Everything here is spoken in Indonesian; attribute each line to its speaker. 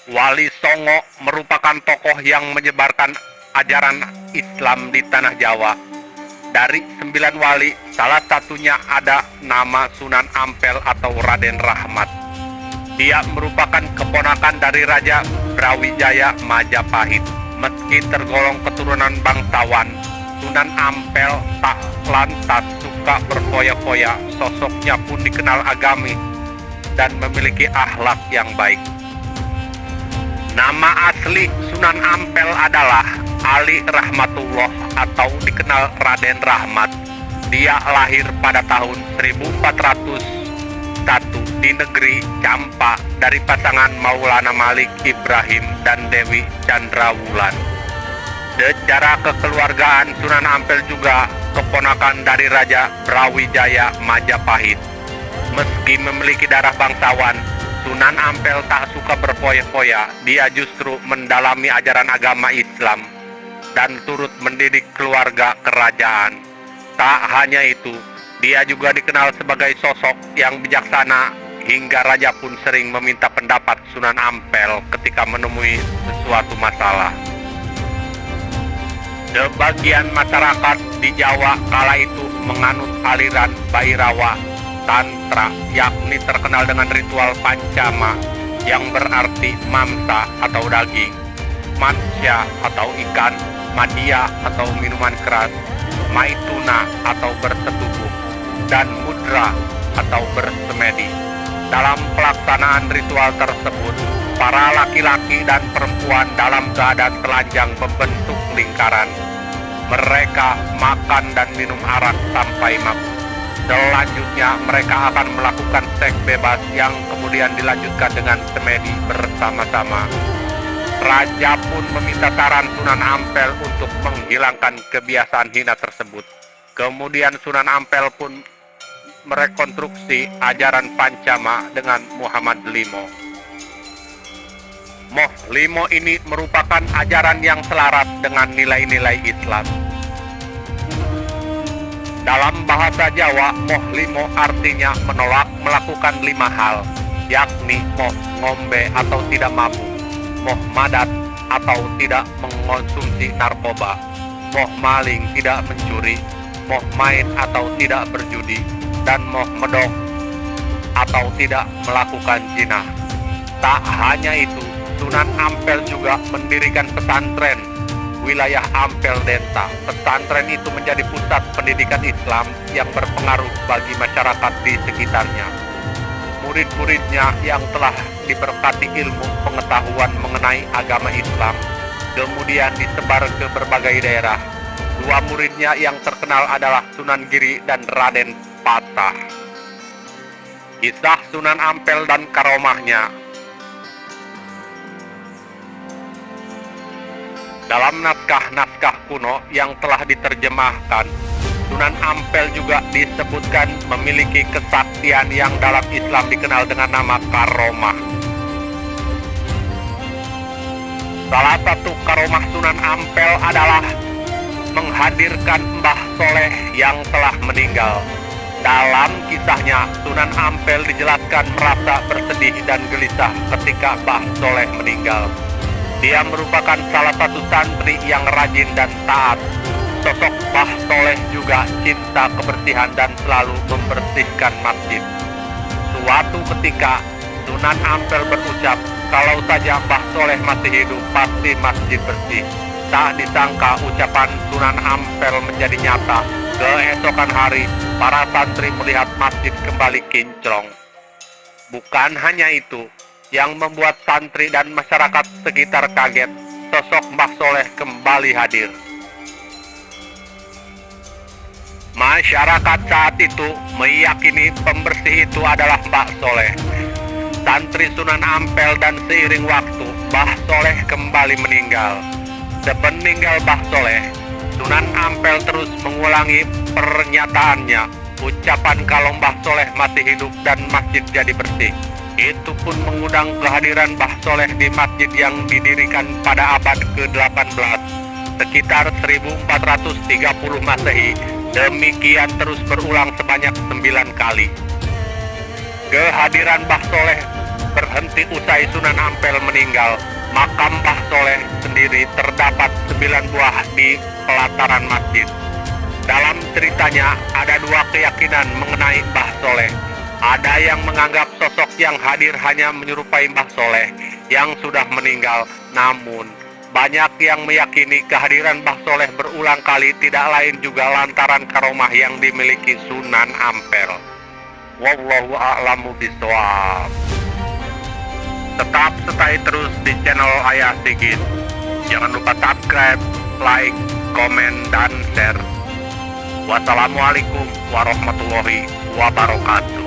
Speaker 1: Wali Songo merupakan tokoh yang menyebarkan ajaran Islam di tanah Jawa. Dari 9 wali, salah satunya ada nama Sunan Ampel atau Raden Rahmat. Dia merupakan keponakan dari Raja Brawijaya Majapahit. Meski tergolong keturunan bangsawan, Sunan Ampel tak lantas suka berfoya-foya. Sosoknya pun dikenal agamis dan memiliki akhlak yang baik. Nama asli Sunan Ampel adalah Ali Rahmatullah atau dikenal Raden Rahmat. Dia lahir pada tahun 1401 di negeri Campa dari pasangan Maulana Malik Ibrahim dan Dewi Chandrawulan. Secara kekeluargaan, Sunan Ampel juga keponakan dari Raja Brawijaya Majapahit. Meski memiliki darah bangsawan, Sunan Ampel tak suka berfoya-foya. Dia justru mendalami ajaran agama Islam dan turut mendidik keluarga kerajaan. Tak hanya itu, dia juga dikenal sebagai sosok yang bijaksana hingga raja pun sering meminta pendapat Sunan Ampel ketika menemui sesuatu masalah. Sebagian masyarakat di Jawa kala itu menganut aliran Bhairawa Tantra, yakni terkenal dengan ritual pancama yang berarti mamsa atau daging, matsya atau ikan, madya atau minuman keras, maituna atau bersetubuh, dan mudra atau bersemedi. Dalam pelaksanaan ritual tersebut, para laki-laki dan perempuan dalam keadaan telanjang membentuk lingkaran. Mereka makan dan minum arak sampai mabuk. Selanjutnya mereka akan melakukan seks bebas yang kemudian dilanjutkan dengan semedi bersama-sama. Raja pun meminta saran Sunan Ampel untuk menghilangkan kebiasaan hina tersebut. Kemudian Sunan Ampel pun merekonstruksi ajaran Pancama dengan Muhammad Limo. Moh Limo ini merupakan ajaran yang selaras dengan nilai-nilai Islam. Dalam bahasa Jawa, moh limo artinya menolak melakukan 5 hal, yakni moh ngombe atau tidak mabuk, moh madat atau tidak mengonsumsi narkoba, moh maling tidak mencuri, moh main atau tidak berjudi, dan moh medok atau tidak melakukan zina. Tak hanya itu, Sunan Ampel juga mendirikan pesantren wilayah Ampel Denta. Pesantren itu menjadi pusat pendidikan Islam yang berpengaruh bagi masyarakat di sekitarnya. Murid-muridnya yang telah diberkati ilmu pengetahuan mengenai agama Islam kemudian disebar ke berbagai daerah. 2 muridnya yang terkenal adalah Sunan Giri dan Raden Patah. Kisah Sunan Ampel dan karomahnya. Dalam naskah-naskah kuno yang telah diterjemahkan, Sunan Ampel juga disebutkan memiliki kesaktian yang dalam Islam dikenal dengan nama karomah. Salah satu karomah Sunan Ampel adalah menghadirkan Mbah Soleh yang telah meninggal. Dalam kisahnya, Sunan Ampel dijelaskan merasa bersedih dan gelisah ketika Mbah Soleh meninggal. Dia merupakan salah satu santri yang rajin dan taat. Sosok Mbah Soleh juga cinta kebersihan dan selalu membersihkan masjid. Suatu ketika, Sunan Ampel berucap, kalau saja Mbah Soleh masih hidup, pasti masjid bersih. Tak disangka ucapan Sunan Ampel menjadi nyata. Keesokan hari, para santri melihat masjid kembali kinclong. Bukan hanya itu, yang membuat santri dan masyarakat sekitar kaget, sosok Mbah Soleh kembali hadir. Masyarakat saat itu meyakini pembersih itu adalah Mbah Soleh. Santri Sunan Ampel dan seiring waktu, Mbah Soleh kembali meninggal. Sepeninggal Mbah Soleh, Sunan Ampel terus mengulangi pernyataannya, ucapan kalau Mbah Soleh masih hidup dan masjid jadi bersih. Itu pun mengundang kehadiran Mbah Soleh di masjid yang didirikan pada abad ke-18, sekitar 1430 Masehi. Demikian terus berulang sebanyak 9 kali. Kehadiran Mbah Soleh henti usai Sunan Ampel meninggal, makam Mbah Soleh sendiri terdapat 9 buah di pelataran masjid. Dalam ceritanya ada dua keyakinan mengenai Mbah Soleh. Ada yang menganggap sosok yang hadir hanya menyerupai Mbah Soleh yang sudah meninggal, namun banyak yang meyakini kehadiran Mbah Soleh berulang kali tidak lain juga lantaran karomah yang dimiliki Sunan Ampel. Wallahu a'lamu bishawab. Tetap stay terus di channel Ayah Sigit. Jangan lupa subscribe, like, komen, dan share. Wassalamualaikum warahmatullahi wabarakatuh.